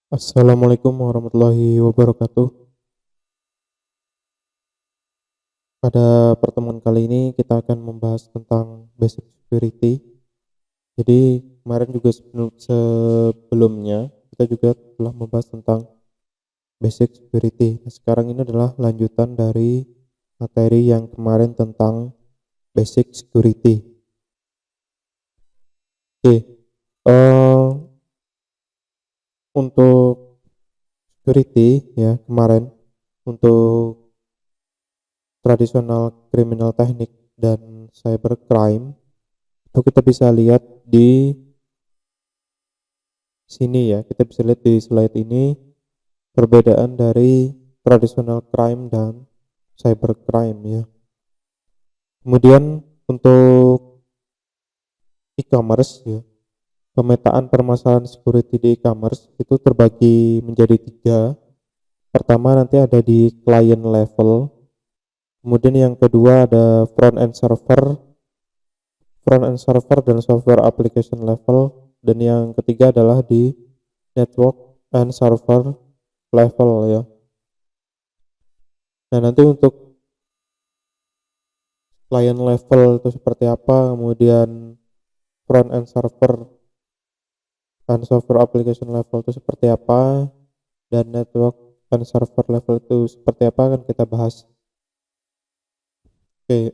Assalamualaikum warahmatullahi wabarakatuh. Pada pertemuan kali ini kita akan membahas tentang basic security. Jadi kemarin juga sebelumnya kita juga telah membahas tentang basic security. Nah, sekarang ini adalah lanjutan dari materi yang kemarin tentang basic security. Oke, untuk security ya kemarin untuk tradisional criminal teknik dan cybercrime itu kita bisa lihat di sini ya, kita bisa lihat di slide ini perbedaan dari traditional crime dan cybercrime ya. Kemudian untuk e-commerce ya, pemetaan permasalahan security di e-commerce itu terbagi menjadi tiga. Pertama nanti ada di client level, kemudian yang kedua ada front end server dan software application level, dan yang ketiga adalah di network and server level ya. Nah, nanti untuk client level itu seperti apa, kemudian front end server dan software application level itu seperti apa, dan network and server level itu seperti apa akan kita bahas. Oke,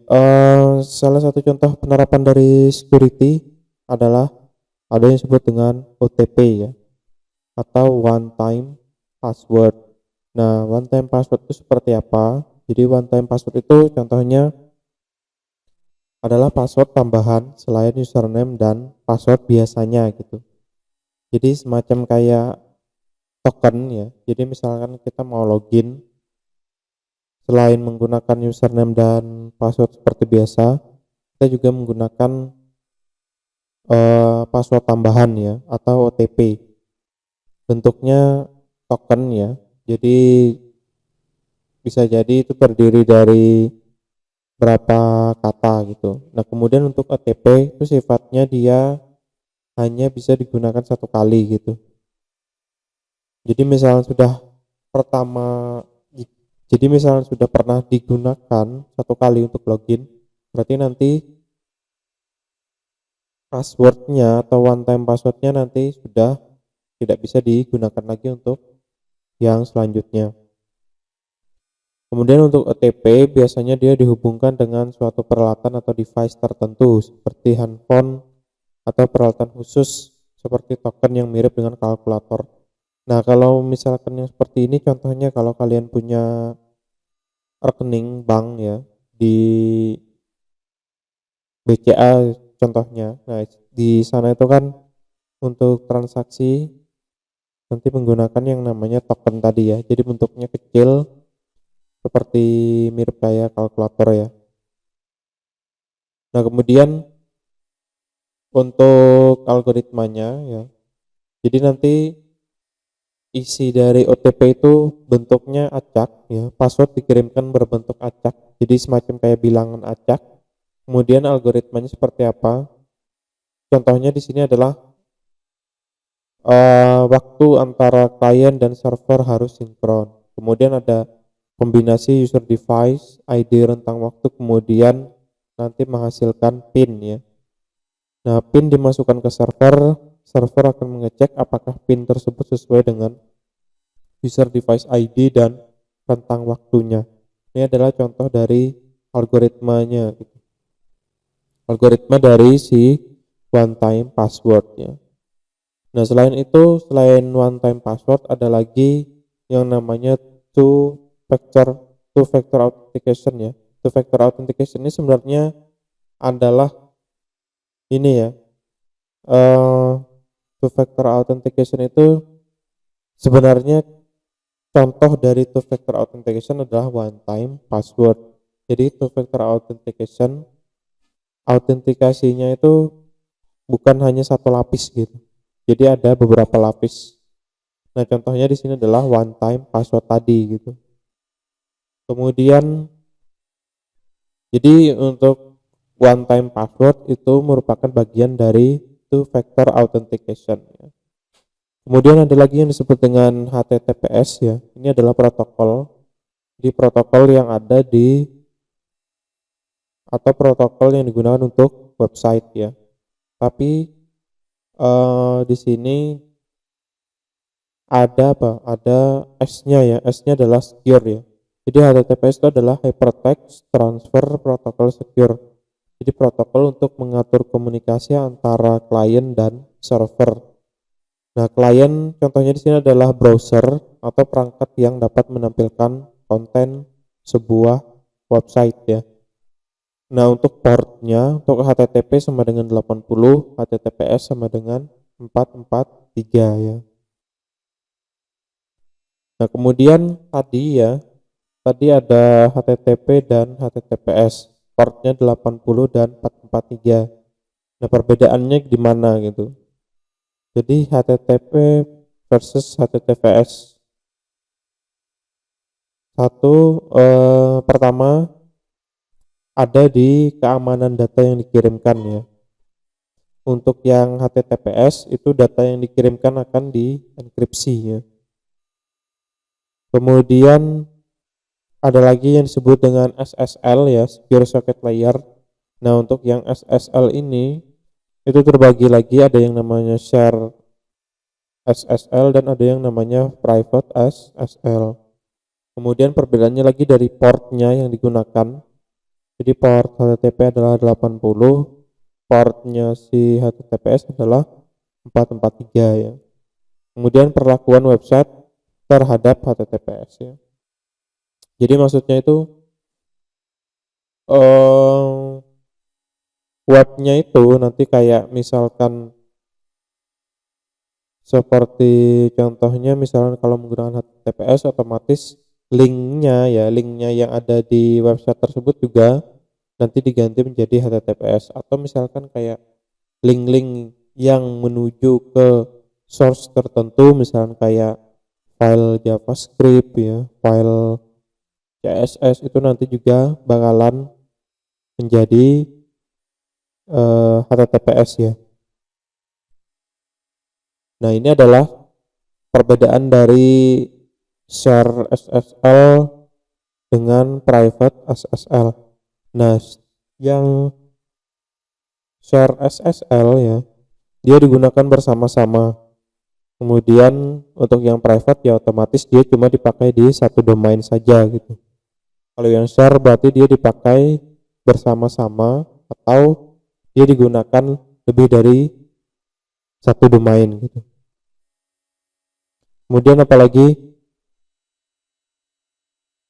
salah satu contoh penerapan dari security adalah ada yang disebut dengan OTP ya, atau one time password. Nah, one time password itu seperti apa? Jadi one time password itu contohnya adalah password tambahan selain username dan password biasanya gitu. Jadi semacam kayak token ya. Jadi misalkan kita mau login, selain menggunakan username dan password seperti biasa, kita juga menggunakan password tambahan ya, atau OTP. Bentuknya token ya. Jadi bisa jadi itu terdiri dari berapa kata gitu. Nah, kemudian untuk OTP itu sifatnya dia hanya bisa digunakan satu kali gitu. Jadi misalnya sudah pertama jadi misalnya sudah pernah digunakan satu kali untuk login, berarti nanti passwordnya atau one time passwordnya nanti sudah tidak bisa digunakan lagi untuk yang selanjutnya. Kemudian untuk OTP biasanya dia dihubungkan dengan suatu peralatan atau device tertentu seperti handphone atau peralatan khusus seperti token yang mirip dengan kalkulator. Nah, kalau misalkan yang seperti ini contohnya kalau kalian punya rekening bank ya di BCA contohnya. Nah, di sana itu kan untuk transaksi nanti menggunakan yang namanya token tadi ya. Jadi bentuknya kecil seperti mirip kayak kalkulator ya. Nah, kemudian untuk algoritmanya ya. Jadi nanti isi dari OTP itu bentuknya acak ya. Password dikirimkan berbentuk acak. Jadi semacam kayak bilangan acak. Kemudian algoritmanya seperti apa? Contohnya di sini adalah waktu antara klien dan server harus sinkron. Kemudian ada kombinasi user device, ID rentang waktu, kemudian nanti menghasilkan PIN ya. Nah, PIN dimasukkan ke server, server akan mengecek apakah PIN tersebut sesuai dengan user device ID dan rentang waktunya. Ini adalah contoh dari algoritmanya gitu. Algoritma dari si one time password ya. Nah, selain itu, selain one time password ada lagi yang namanya two factor authentication ya. Two factor authentication ini sebenarnya adalah ini ya. Two factor authentication itu sebenarnya contoh dari two factor authentication adalah one time password. Jadi two factor authentication autentikasinya itu bukan hanya satu lapis gitu. Jadi ada beberapa lapis. Nah, contohnya di sini adalah one time password tadi gitu. Kemudian jadi untuk one time password itu merupakan bagian dari two factor authentication. Kemudian ada lagi yang disebut dengan HTTPS ya. Ini adalah protokol. Di protokol yang ada di atau protokol yang digunakan untuk website ya. Tapi di sini ada apa? Ada S-nya ya. S-nya adalah secure ya. Jadi HTTPS itu adalah Hypertext Transfer Protocol Secure. Jadi protokol untuk mengatur komunikasi antara klien dan server. Nah, klien contohnya di sini adalah browser atau perangkat yang dapat menampilkan konten sebuah website ya. Nah, untuk portnya, untuk HTTP sama dengan 80, HTTPS sama dengan 443 ya. Nah, kemudian tadi ada HTTP dan HTTPS, portnya 80 dan 443. Nah, perbedaannya di mana gitu? Jadi HTTP versus HTTPS. Pertama ada di keamanan data yang dikirimkan ya. Untuk yang HTTPS itu data yang dikirimkan akan dienkripsi ya. Kemudian ada lagi yang disebut dengan SSL ya, Secure Socket Layer. Nah, untuk yang SSL ini itu terbagi lagi, ada yang namanya share SSL dan ada yang namanya private SSL. Kemudian perbedaannya lagi dari portnya yang digunakan. Jadi port HTTP adalah 80, portnya si HTTPS adalah 443 ya. Kemudian perlakuan website terhadap HTTPS ya. Jadi maksudnya itu webnya itu nanti kayak misalkan seperti contohnya misalkan kalau menggunakan HTTPS otomatis linknya yang ada di website tersebut juga nanti diganti menjadi HTTPS, atau misalkan kayak link-link yang menuju ke source tertentu misalkan kayak file JavaScript ya, file CSS itu nanti juga bakalan menjadi HTTPS ya. Nah, ini adalah perbedaan dari share SSL dengan private SSL. Nah, yang share SSL ya, dia digunakan bersama-sama. Kemudian untuk yang private ya otomatis dia cuma dipakai di satu domain saja gitu. Kalau yang share berarti dia dipakai bersama-sama atau dia digunakan lebih dari satu domain gitu. Kemudian apalagi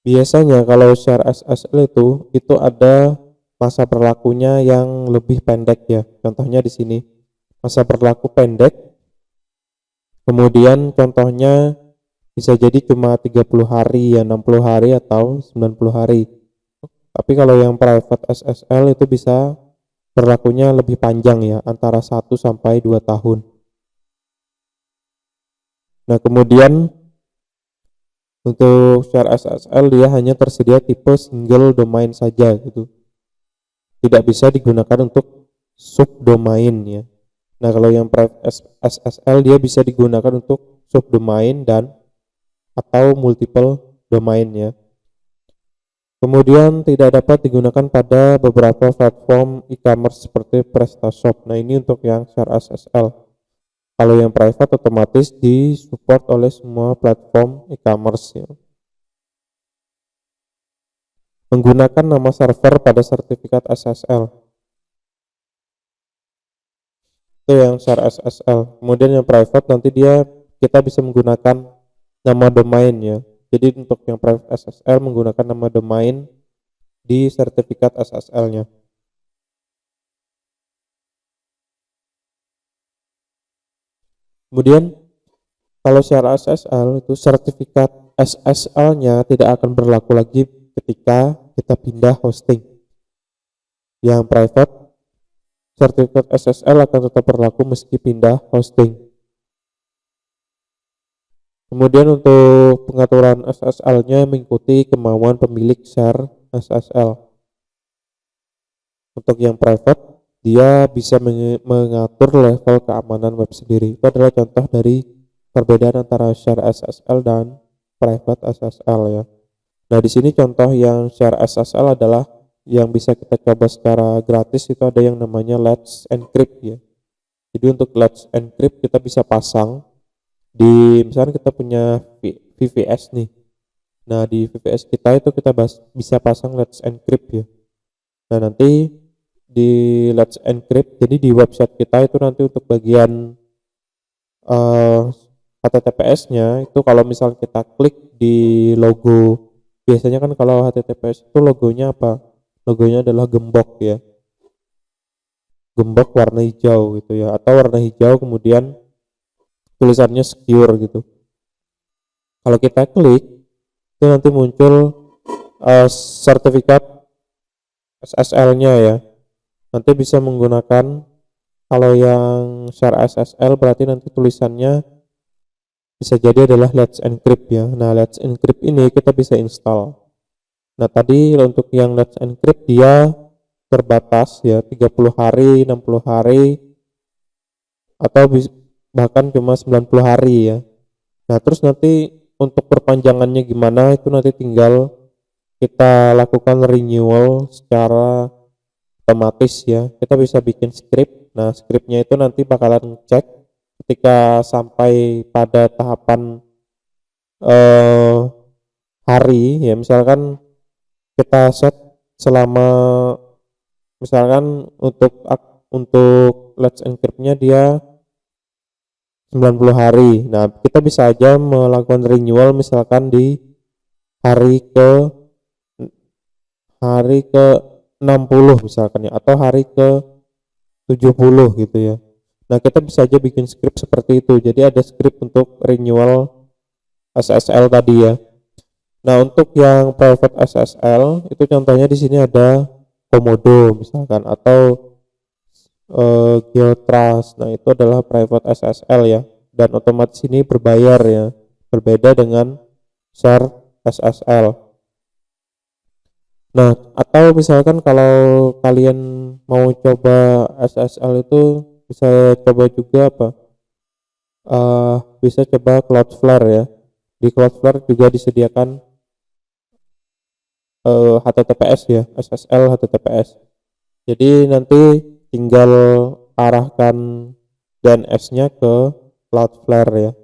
biasanya kalau share SSL itu ada masa berlakunya yang lebih pendek ya. Contohnya di sini masa berlaku pendek. Kemudian contohnya bisa jadi cuma 30 hari ya, 60 hari atau 90 hari. Tapi kalau yang private SSL itu bisa berlakunya lebih panjang ya, antara 1 sampai 2 tahun. Nah, kemudian untuk share SSL dia hanya tersedia tipe single domain saja gitu. Tidak bisa digunakan untuk subdomain ya. Nah, kalau yang private SSL dia bisa digunakan untuk subdomain dan atau multiple domain ya. Kemudian tidak dapat digunakan pada beberapa platform e-commerce seperti PrestaShop. Nah, ini untuk yang share SSL. Kalau yang private otomatis disupport oleh semua platform e-commerce ya. Menggunakan nama server pada sertifikat SSL. Itu yang share SSL. Kemudian yang private nanti kita bisa menggunakan nama domain ya. Jadi untuk yang private SSL menggunakan nama domain di sertifikat SSL-nya. Kemudian kalau share SSL itu sertifikat SSL-nya tidak akan berlaku lagi ketika kita pindah hosting. Yang private sertifikat SSL akan tetap berlaku meski pindah hosting. Kemudian untuk pengaturan SSL-nya mengikuti kemauan pemilik share SSL. Untuk yang private dia bisa mengatur level keamanan web sendiri. Itu adalah contoh dari perbedaan antara share SSL dan private SSL ya. Nah, di sini contoh yang share SSL adalah yang bisa kita coba secara gratis itu ada yang namanya Let's Encrypt ya. Jadi untuk Let's Encrypt kita bisa pasang di misalnya kita punya VPS nih. Nah, di VPS kita itu kita bisa pasang Let's Encrypt ya. Nah, nanti di Let's Encrypt jadi di website kita itu nanti untuk bagian HTTPS-nya itu kalau misal kita klik di logo, biasanya kan kalau HTTPS itu logonya apa? Logonya adalah gembok ya, gembok warna hijau gitu ya, atau warna hijau kemudian tulisannya secure gitu. Kalau kita klik itu nanti muncul sertifikat SSL-nya ya. Nanti bisa menggunakan, kalau yang share SSL berarti nanti tulisannya bisa jadi adalah Let's Encrypt ya. Nah, Let's Encrypt ini kita bisa install. Nah, tadi untuk yang Let's Encrypt dia terbatas ya 30 hari, 60 hari atau bahkan cuma 90 hari ya. Nah, terus nanti untuk perpanjangannya gimana itu nanti tinggal kita lakukan renewal secara otomatis ya. Kita bisa bikin script. Nah, scriptnya itu nanti bakalan cek ketika sampai pada tahapan hari ya, misalkan kita set selama misalkan untuk Let's Encrypt-nya dia 90 hari. Nah, kita bisa aja melakukan renewal misalkan di hari ke 60 misalkan ya, atau hari ke 70 gitu ya. Nah, kita bisa aja bikin script seperti itu. Jadi ada script untuk renewal SSL tadi ya. Nah, untuk yang private SSL itu contohnya di sini ada Komodo misalkan atau Geotrust. Nah, itu adalah private SSL ya, dan otomatis ini berbayar ya, berbeda dengan share SSL. Nah, atau misalkan kalau kalian mau coba SSL itu bisa coba juga apa? Bisa coba Cloudflare ya. Di Cloudflare juga disediakan HTTPS ya, SSL HTTPS. Jadi nanti tinggal arahkan DNS-nya ke Cloudflare ya.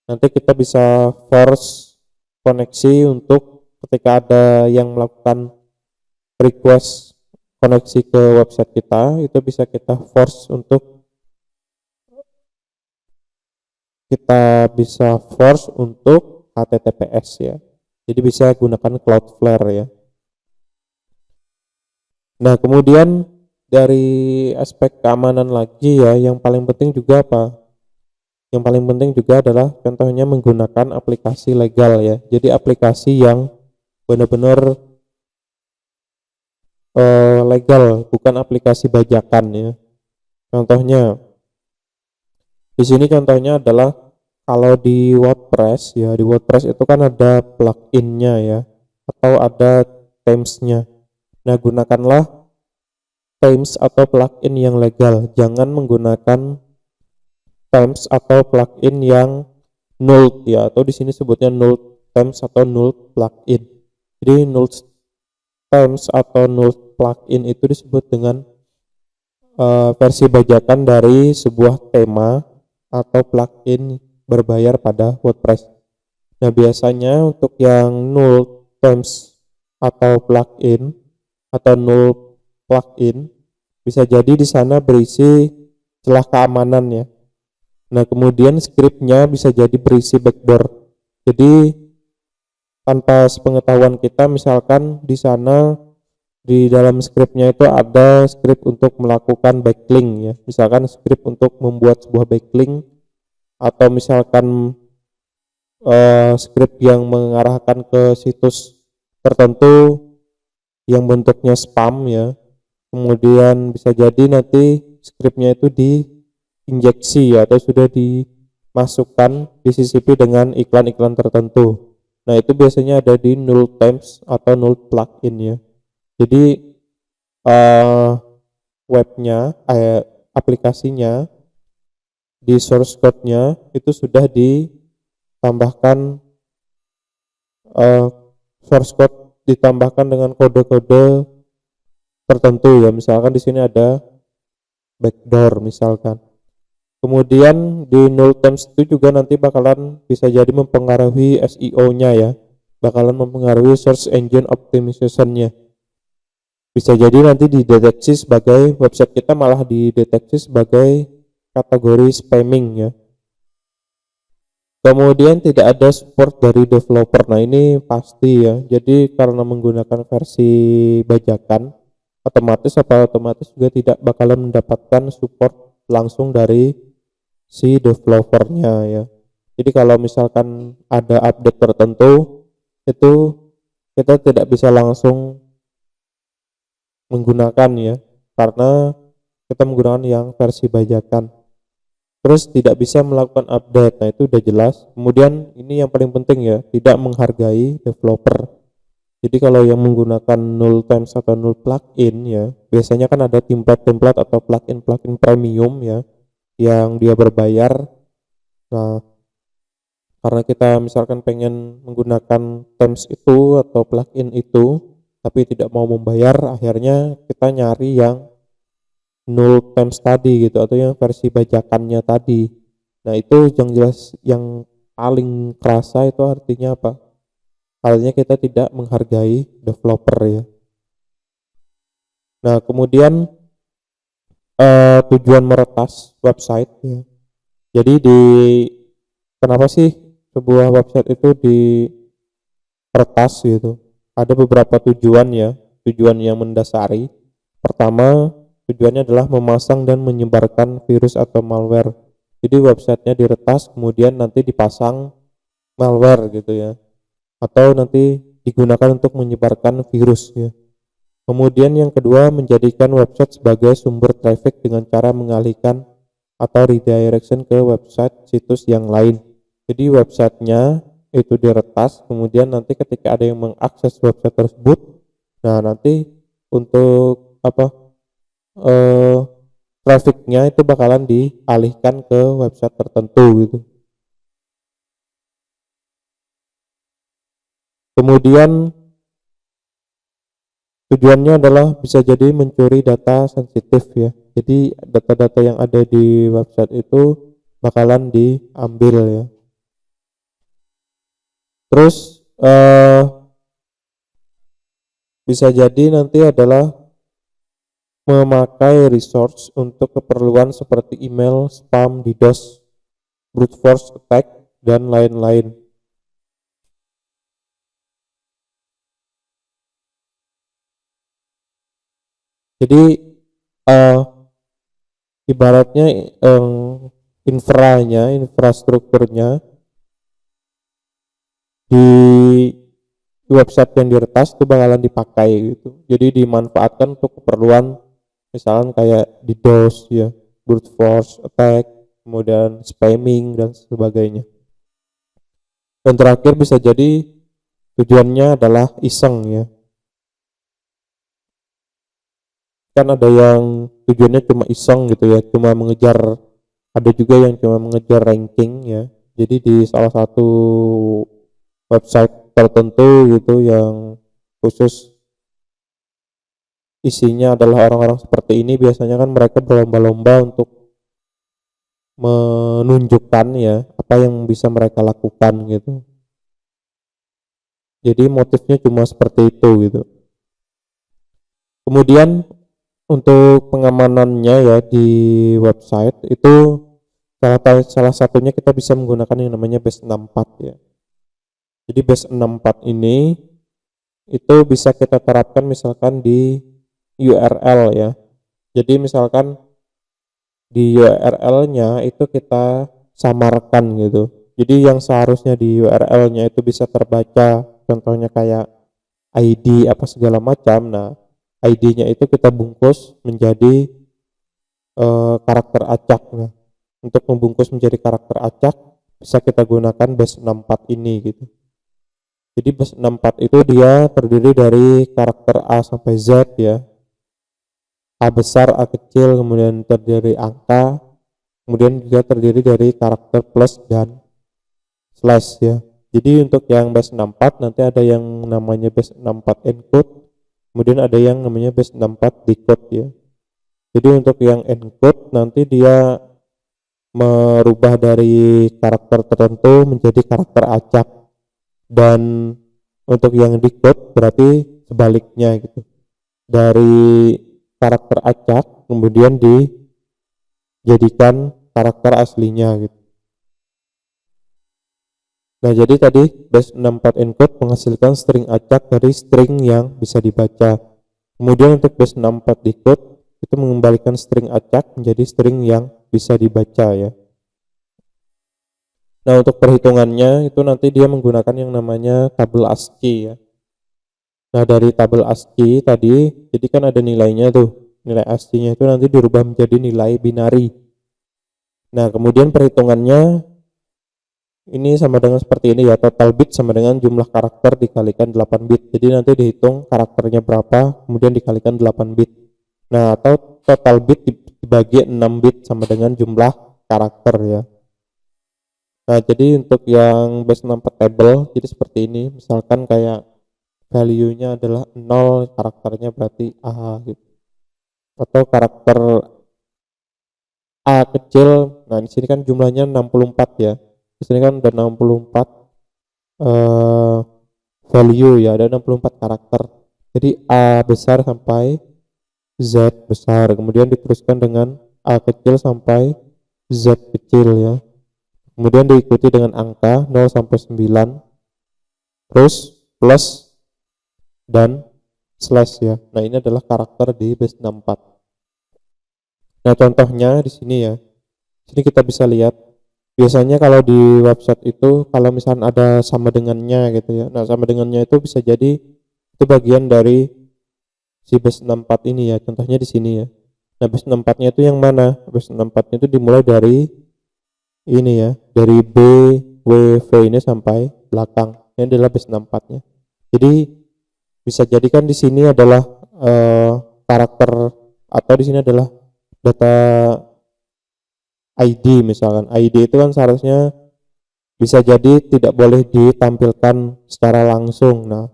Nanti kita bisa force koneksi untuk ketika ada yang melakukan request koneksi ke website kita, itu bisa kita force untuk HTTPS ya. Jadi bisa gunakan Cloudflare ya. Nah, kemudian dari aspek keamanan lagi ya, yang paling penting juga apa? Yang paling penting juga adalah contohnya menggunakan aplikasi legal ya. Jadi aplikasi yang benar-benar legal, bukan aplikasi bajakan ya. Contohnya di sini contohnya adalah kalau di WordPress ya, di WordPress itu kan ada plugin-nya ya, atau ada themes-nya. Nah, gunakanlah themes atau plugin yang legal. Jangan menggunakan themes atau plugin yang null ya, atau di sini sebutnya null themes atau null plugin. Jadi null themes atau null plugin itu disebut dengan versi bajakan dari sebuah tema atau plugin berbayar pada WordPress. Nah, biasanya untuk yang null themes atau plugin bisa jadi di sana berisi celah keamanan ya. Nah, kemudian scriptnya bisa jadi berisi backdoor. Jadi tanpa sepengetahuan kita, misalkan di sana di dalam scriptnya itu ada script untuk melakukan backlink ya. Misalkan script untuk membuat sebuah backlink, atau misalkan script yang mengarahkan ke situs tertentu yang bentuknya spam ya. Kemudian bisa jadi nanti scriptnya itu diinjeksi ya, atau sudah dimasukkan disisipi dengan iklan-iklan tertentu. Nah, itu biasanya ada di null themes atau null plugin ya. Jadi aplikasinya di source code-nya itu sudah ditambahkan source code ditambahkan dengan kode-kode tertentu ya. Misalkan di sini ada backdoor misalkan. Kemudian di null times itu juga nanti bakalan bisa jadi mempengaruhi SEO-nya ya. Bakalan mempengaruhi search engine optimization-nya. Bisa jadi nanti dideteksi sebagai website kita malah dideteksi sebagai kategori spamming ya. Kemudian tidak ada support dari developer. Nah, ini pasti ya. Jadi karena menggunakan versi bajakan, otomatis juga tidak bakalan mendapatkan support langsung dari si developernya ya. Jadi kalau misalkan ada update tertentu itu kita tidak bisa langsung menggunakan ya, karena kita menggunakan yang versi bajakan. Terus tidak bisa melakukan update. Nah, itu udah jelas. Kemudian ini yang paling penting ya, tidak menghargai developer. Jadi kalau yang menggunakan null times atau null plugin ya, biasanya kan ada template atau plugin premium ya, yang dia berbayar. Nah, karena kita misalkan pengen menggunakan themes itu atau plugin itu tapi tidak mau membayar, akhirnya kita nyari yang null themes tadi gitu, atau yang versi bajakannya tadi. Nah, itu yang jelas yang paling kerasa itu artinya apa? Artinya kita tidak menghargai developer ya. Nah, kemudian tujuan meretas website ya. Jadi kenapa sih sebuah website itu diretas gitu? Ada beberapa tujuan ya, tujuan yang mendasari. Pertama, tujuannya adalah memasang dan menyebarkan virus atau malware. Jadi websitenya diretas, kemudian nanti dipasang malware gitu ya, atau nanti digunakan untuk menyebarkan virus ya. Kemudian yang kedua, menjadikan website sebagai sumber traffic dengan cara mengalihkan atau redirection ke website situs yang lain. Jadi websitenya itu diretas, kemudian nanti ketika ada yang mengakses website tersebut, nah nanti untuk trafficnya itu bakalan dialihkan ke website tertentu gitu. Kemudian tujuannya adalah bisa jadi mencuri data sensitif ya. Jadi data-data yang ada di website itu bakalan diambil ya. Terus bisa jadi nanti adalah memakai resource untuk keperluan seperti email, spam, DDoS, brute force attack, dan lain-lain. Jadi ibaratnya infrastrukturnya di website yang diretas itu bakalan dipakai gitu. Jadi dimanfaatkan untuk keperluan misalkan kayak DDoS ya, brute force attack, kemudian spamming dan sebagainya. Dan terakhir bisa jadi tujuannya adalah iseng ya. Kan ada yang tujuannya cuma iseng gitu ya, cuma mengejar, ada juga yang cuma mengejar ranking ya. Jadi di salah satu website tertentu gitu yang khusus isinya adalah orang-orang seperti ini, biasanya kan mereka berlomba-lomba untuk menunjukkan ya apa yang bisa mereka lakukan gitu. Jadi motifnya cuma seperti itu gitu. Kemudian untuk pengamanannya ya di website itu salah satunya kita bisa menggunakan yang namanya base64 ya. Jadi base64 ini itu bisa kita terapkan misalkan di URL ya. Jadi misalkan di URL-nya itu kita samarkan gitu. Jadi yang seharusnya di URL-nya itu bisa terbaca, contohnya kayak ID apa segala macam. Nah, ID-nya itu kita bungkus menjadi karakter acak. Nah, untuk membungkus menjadi karakter acak bisa kita gunakan base64 ini gitu. Jadi base64 itu dia terdiri dari karakter A sampai Z ya. A besar, A kecil, kemudian terdiri angka, kemudian juga terdiri dari karakter plus dan slash ya. Jadi untuk yang base 64 nanti ada yang namanya base 64 encode, kemudian ada yang namanya base 64 decode ya. Jadi untuk yang encode nanti dia merubah dari karakter tertentu menjadi karakter acak, dan untuk yang decode berarti sebaliknya gitu. Dari karakter acak kemudian dijadikan karakter aslinya gitu. Nah, jadi tadi base 64 encode menghasilkan string acak dari string yang bisa dibaca. Kemudian untuk base 64 decode itu mengembalikan string acak menjadi string yang bisa dibaca ya. Nah, untuk perhitungannya itu nanti dia menggunakan yang namanya tabel ASCII ya. Nah, dari tabel ASCII tadi, jadi kan ada nilainya tuh. Nilai ASCII-nya itu nanti dirubah menjadi nilai binari. Nah, kemudian perhitungannya ini sama dengan seperti ini ya, total bit sama dengan jumlah karakter dikalikan 8 bit. Jadi nanti dihitung karakternya berapa, kemudian dikalikan 8 bit. Nah, atau total bit dibagi 6 bit sama dengan jumlah karakter ya. Nah, jadi untuk yang base 64 table, jadi seperti ini. Misalkan kayak value-nya adalah 0, karakternya berarti A gitu. Atau karakter A kecil, nah di sini kan jumlahnya 64 ya. Di sini kan ada 64 value ya, ada 64 karakter. Jadi A besar sampai Z besar, kemudian diteruskan dengan A kecil sampai Z kecil ya. Kemudian diikuti dengan angka 0 sampai 9, terus plus dan slash ya. Nah, ini adalah karakter di base 64. Nah, contohnya di sini ya. Sini kita bisa lihat. Biasanya kalau di website itu kalau misalnya ada sama dengannya gitu ya. Nah, sama dengannya itu bisa jadi itu bagian dari si base 64 ini ya. Contohnya di sini ya. Nah, base 64-nya itu yang mana? Base 64-nya itu dimulai dari ini ya, dari B, W, V ini sampai belakang. Ini adalah base 64-nya. Jadi bisa jadikan di sini adalah karakter, atau di sini adalah data ID misalkan. ID itu kan seharusnya bisa jadi tidak boleh ditampilkan secara langsung. Nah,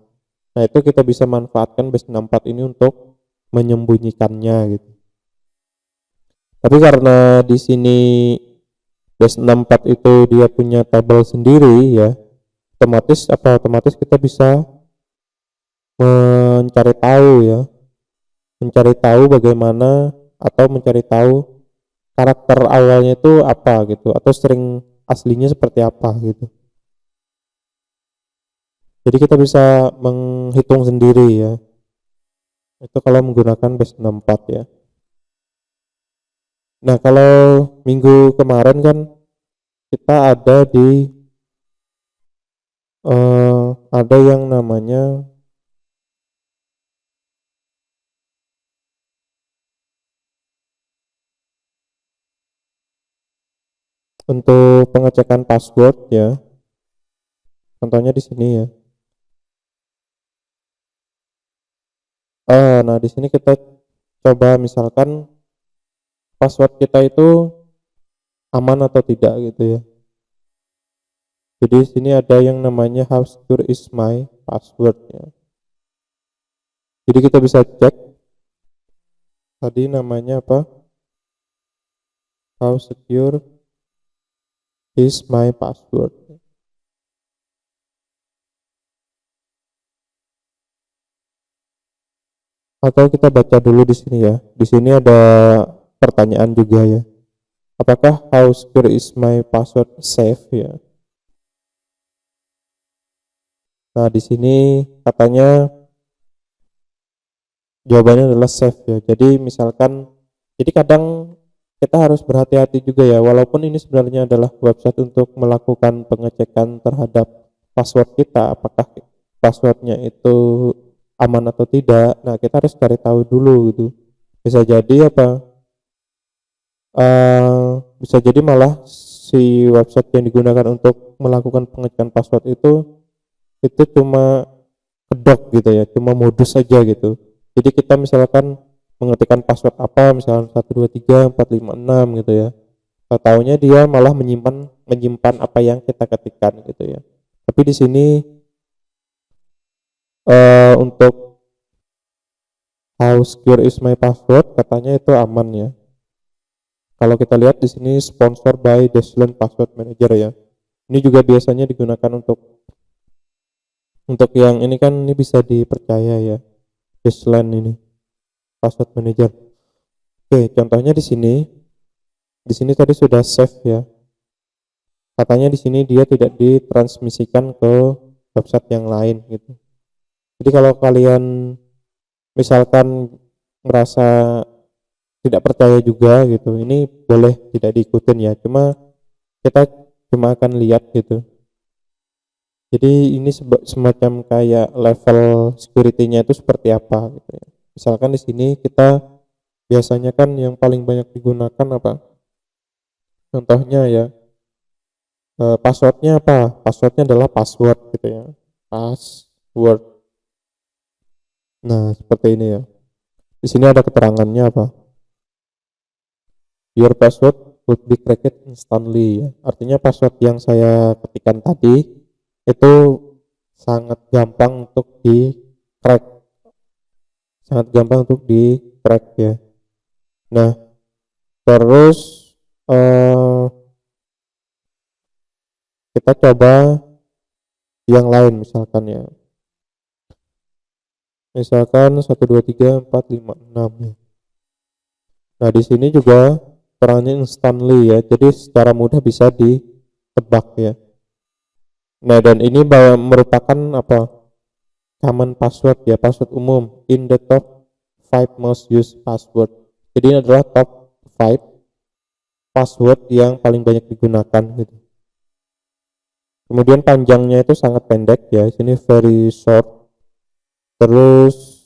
itu kita bisa manfaatkan base 64 ini untuk menyembunyikannya gitu. Tapi karena di sini base 64 itu dia punya tabel sendiri ya, otomatis kita bisa mencari tahu bagaimana, atau mencari tahu karakter awalnya itu apa gitu, atau string aslinya seperti apa gitu. Jadi kita bisa menghitung sendiri ya, itu kalau menggunakan base 64 ya. Nah, kalau minggu kemarin kan kita ada yang namanya untuk pengecekan password ya. Contohnya di sini ya. Nah, di sini kita coba misalkan password kita itu aman atau tidak gitu ya. Jadi di sini ada yang namanya how secure is my password ya. Jadi kita bisa cek tadi namanya apa? How secure is my password. Atau kita baca dulu di sini ya. Di sini ada pertanyaan juga ya. Apakah how secure is my password safe ya? Nah, di sini katanya jawabannya adalah safe ya. Jadi misalkan, jadi kadang kita harus berhati-hati juga ya. Walaupun ini sebenarnya adalah website untuk melakukan pengecekan terhadap password kita, apakah passwordnya itu aman atau tidak. Nah, kita harus cari tahu dulu gitu. Bisa jadi bisa jadi malah si website yang digunakan untuk melakukan pengecekan password itu cuma kedok gitu ya, cuma modus saja gitu. Jadi kita misalkan mengetikkan password apa, misalnya 123 456 gitu ya. Taunya dia malah menyimpan apa yang kita ketikkan gitu ya. Tapi di sini untuk how secure is my password katanya itu aman ya. Kalau kita lihat di sini sponsor by Dashlane Password Manager ya. Ini juga biasanya digunakan untuk yang ini kan, ini bisa dipercaya ya. Dashlane ini Password Manager. Oke, contohnya di sini. Di sini tadi sudah save ya. Katanya di sini dia tidak ditransmisikan ke website yang lain gitu. Jadi kalau kalian misalkan merasa tidak percaya juga gitu, ini boleh tidak diikutin ya. Kita cuma akan lihat gitu. Jadi ini semacam kayak level security-nya itu seperti apa gitu ya. Misalkan di sini kita biasanya kan yang paling banyak digunakan apa? Contohnya ya, passwordnya apa? Passwordnya adalah password gitu ya. Password. Nah, seperti ini ya. Di sini ada keterangannya apa? Your password would be cracked instantly ya. Artinya password yang saya ketikkan tadi itu sangat gampang untuk di crack. Sangat gampang untuk di crack ya. Nah, terus kita coba yang lain misalkan ya. Misalkan 1 2 3 4 5 6 ya. Nah, di sini juga perannya instantly ya. Jadi secara mudah bisa ditebak ya. Nah, dan ini merupakan apa? Common password ya, password umum in the top 5 most used password. Jadi ini adalah top 5 password yang paling banyak digunakan gitu. Kemudian panjangnya itu sangat pendek ya, sini very short. Terus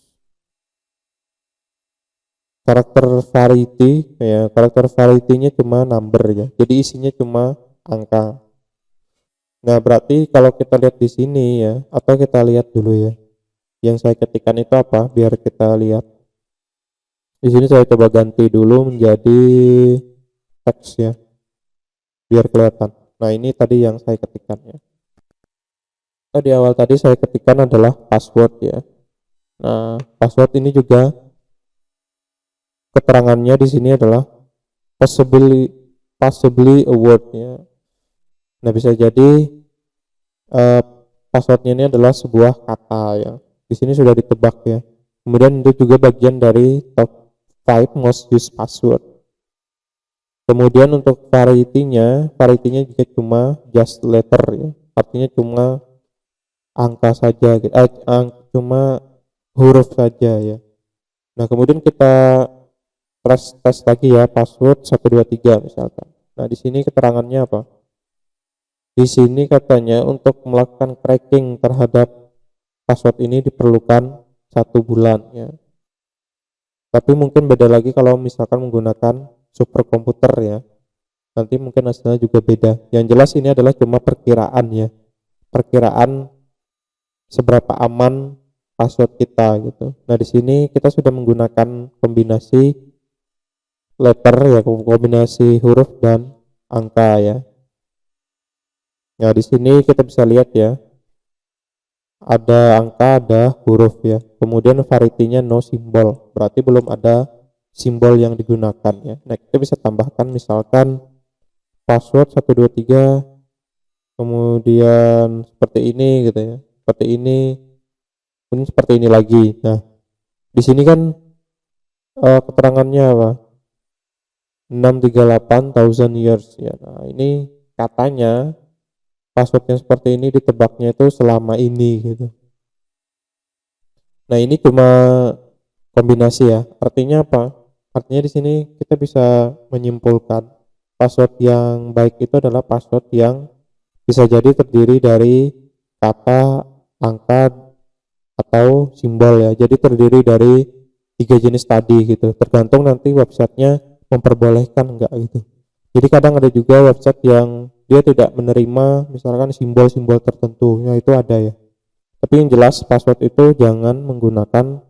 karakter variety ya, karakter variety-nya cuma number ya. Jadi isinya cuma angka. Nah, berarti kalau kita lihat di sini ya, atau kita lihat dulu ya. Yang saya ketikkan itu apa? Biar kita lihat. Di sini saya coba ganti dulu menjadi teks ya. Biar kelihatan. Nah, ini tadi yang saya ketikkan ya. Di awal tadi saya ketikkan adalah password ya. Nah, password ini juga keterangannya di sini adalah possibly a word ya. Nah, bisa jadi passwordnya ini adalah sebuah kata ya. Di sini sudah ditebak ya. Kemudian itu juga bagian dari top 5 most used password. Kemudian untuk variety-nya juga cuma just letter ya. Artinya cuma angka saja gitu. Cuma huruf saja ya. Nah, kemudian kita tes lagi ya, password 1 2 3 misalkan. Nah, di sini keterangannya apa? Di sini katanya untuk melakukan cracking terhadap password ini diperlukan 1 bulan ya. Tapi mungkin beda lagi kalau misalkan menggunakan superkomputer ya. Nanti mungkin hasilnya juga beda. Yang jelas ini adalah cuma perkiraan ya. Perkiraan seberapa aman password kita gitu. Nah, di sini kita sudah menggunakan kombinasi letter ya, kombinasi huruf dan angka ya. Nah, di sini kita bisa lihat ya. Ada angka, ada huruf ya. Kemudian variety-nya no simbol, berarti belum ada simbol yang digunakan ya. Nah, kita bisa tambahkan misalkan password 1 2 3 kemudian seperti ini gitu ya. Seperti ini. Kemudian seperti ini lagi. Nah, di sini kan keterangannya apa? 638,000 years ya. Nah, ini katanya password yang seperti ini ditebaknya itu selama ini gitu. Nah, ini cuma kombinasi ya. Artinya apa? Artinya di sini kita bisa menyimpulkan password yang baik itu adalah password yang bisa jadi terdiri dari kata, angka, atau simbol ya. Jadi terdiri dari 3 jenis tadi gitu. Tergantung nanti websitenya memperbolehkan enggak gitu. Jadi kadang ada juga website yang dia tidak menerima misalkan simbol-simbol tertentu, ya itu ada ya. Tapi yang jelas password itu jangan menggunakan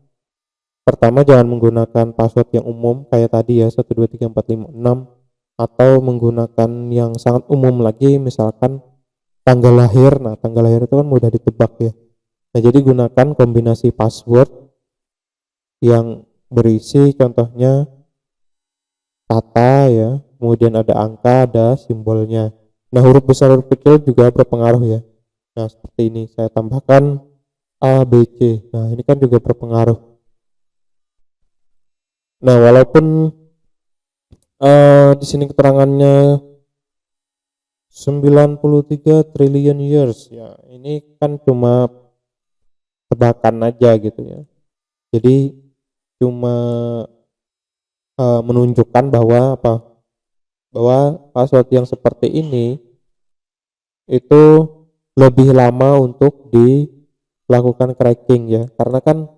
password yang umum kayak tadi ya 1 2 3 4 5 6. atau menggunakan yang sangat umum lagi, misalkan tanggal lahir. Nah, tanggal lahir itu kan mudah ditebak ya. Nah, jadi gunakan kombinasi password yang berisi contohnya kata ya, kemudian ada angka, ada simbolnya. Nah, huruf besar huruf kecil juga berpengaruh ya. Nah, seperti ini saya tambahkan A, B, C. Nah, ini kan juga berpengaruh. Nah, walaupun di sini keterangannya 93 triliun years ya, ini kan cuma tebakan aja gitu ya. Jadi cuma menunjukkan bahwa bahwa password yang seperti ini itu lebih lama untuk dilakukan cracking ya, karena kan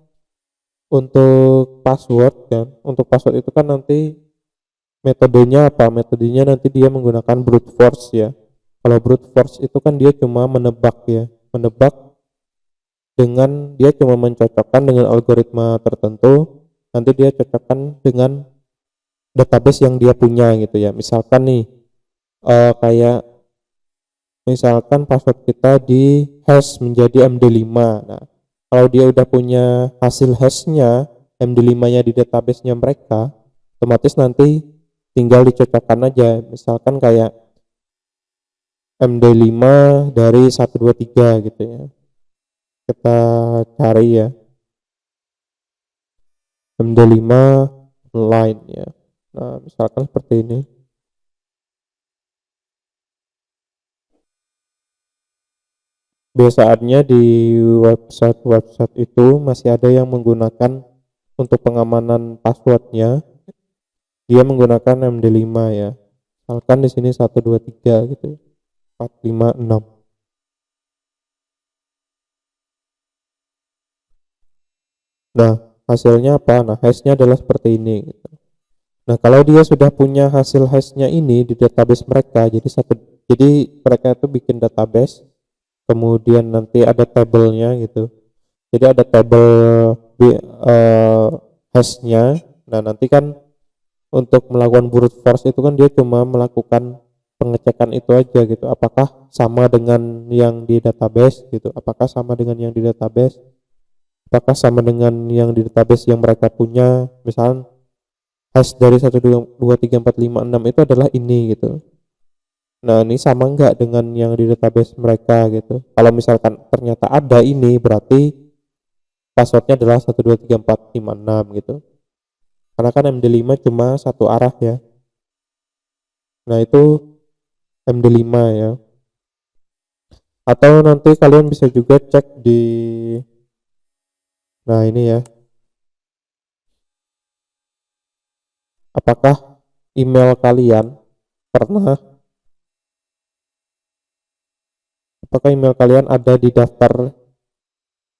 untuk password kan, untuk password itu kan nanti metodenya nanti dia menggunakan brute force ya. Kalau brute force itu kan dia cuma menebak ya, menebak dengan dia cuma mencocokkan dengan algoritma tertentu, nanti dia cocokkan dengan database yang dia punya gitu ya. Misalkan nih kayak misalkan password kita di hash menjadi MD5. Nah, kalau dia udah punya hasil hashnya MD5-nya di database-nya mereka, otomatis nanti tinggal dicocokkan aja. Misalkan kayak MD5 dari 123 gitu ya. Kita cari ya MD5 line ya. Nah, misalkan seperti ini. Biasanya di website itu masih ada yang menggunakan untuk pengamanan passwordnya, dia menggunakan MD5 ya. Misalkan di sini 123 gitu. 456. Nah, hasilnya apa? Nah, hashnya adalah seperti ini gitu. Nah, kalau dia sudah punya hasil hashnya ini di database mereka, jadi mereka itu bikin database, kemudian nanti ada tabelnya gitu. Jadi ada tabel hashnya. Nah, nanti kan untuk melakukan brute force itu kan dia cuma melakukan pengecekan itu aja gitu, apakah sama dengan yang di database gitu, apakah sama dengan yang di database, apakah sama dengan yang di database yang mereka punya. Misalnya hash dari 1234566 itu adalah ini gitu. Nah, ini sama enggak dengan yang di database mereka gitu. Kalau misalkan ternyata ada ini, berarti passwordnya adalah 1234566 gitu. Karena kan MD5 cuma satu arah ya. Nah, itu MD5 ya. Atau nanti kalian bisa juga cek di, nah ini ya, apakah email kalian pernah, apakah email kalian ada di daftar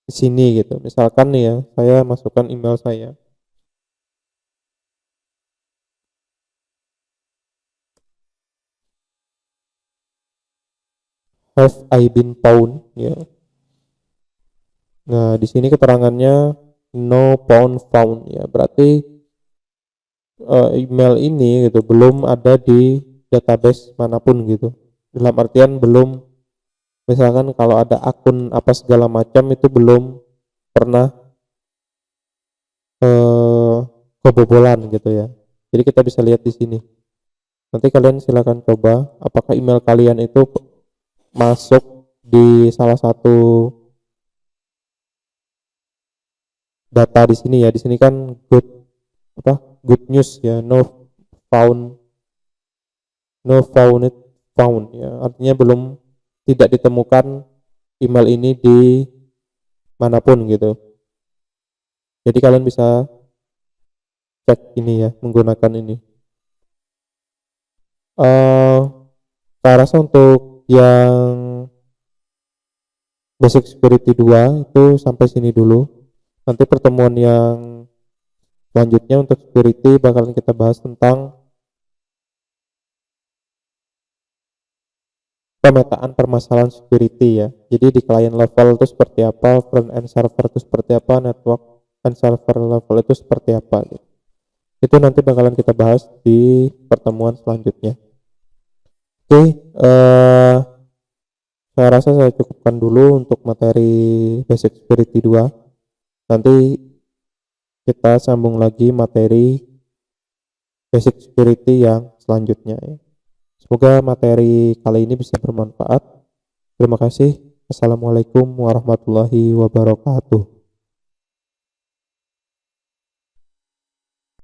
di sini gitu. Misalkan nih ya, saya masukkan email saya. Have I been found ya. Nah, di sini keterangannya no found found ya. Berarti email ini gitu belum ada di database manapun gitu. Dalam artian belum, misalkan kalau ada akun apa segala macam itu belum pernah kebobolan gitu ya. Jadi kita bisa lihat di sini. Nanti kalian silakan coba apakah email kalian itu masuk di salah satu data di sini ya. Di sini kan good news ya, found no found it found ya. Artinya belum, tidak ditemukan email ini di manapun gitu. Jadi kalian bisa cek ini ya menggunakan ini. Saya rasa untuk yang basic security 2 itu sampai sini dulu. Nanti pertemuan yang selanjutnya untuk security bakalan kita bahas tentang pemetaan permasalahan security ya. Jadi di client level itu seperti apa, front end server itu seperti apa, network and server level itu seperti apa gitu. Itu nanti bakalan kita bahas di pertemuan selanjutnya. Oke, saya rasa saya cukupkan dulu untuk materi Basic Security 2. Nanti kita sambung lagi materi Basic Security yang selanjutnya ya. Semoga materi kali ini bisa bermanfaat. Terima kasih. Assalamualaikum warahmatullahi wabarakatuh.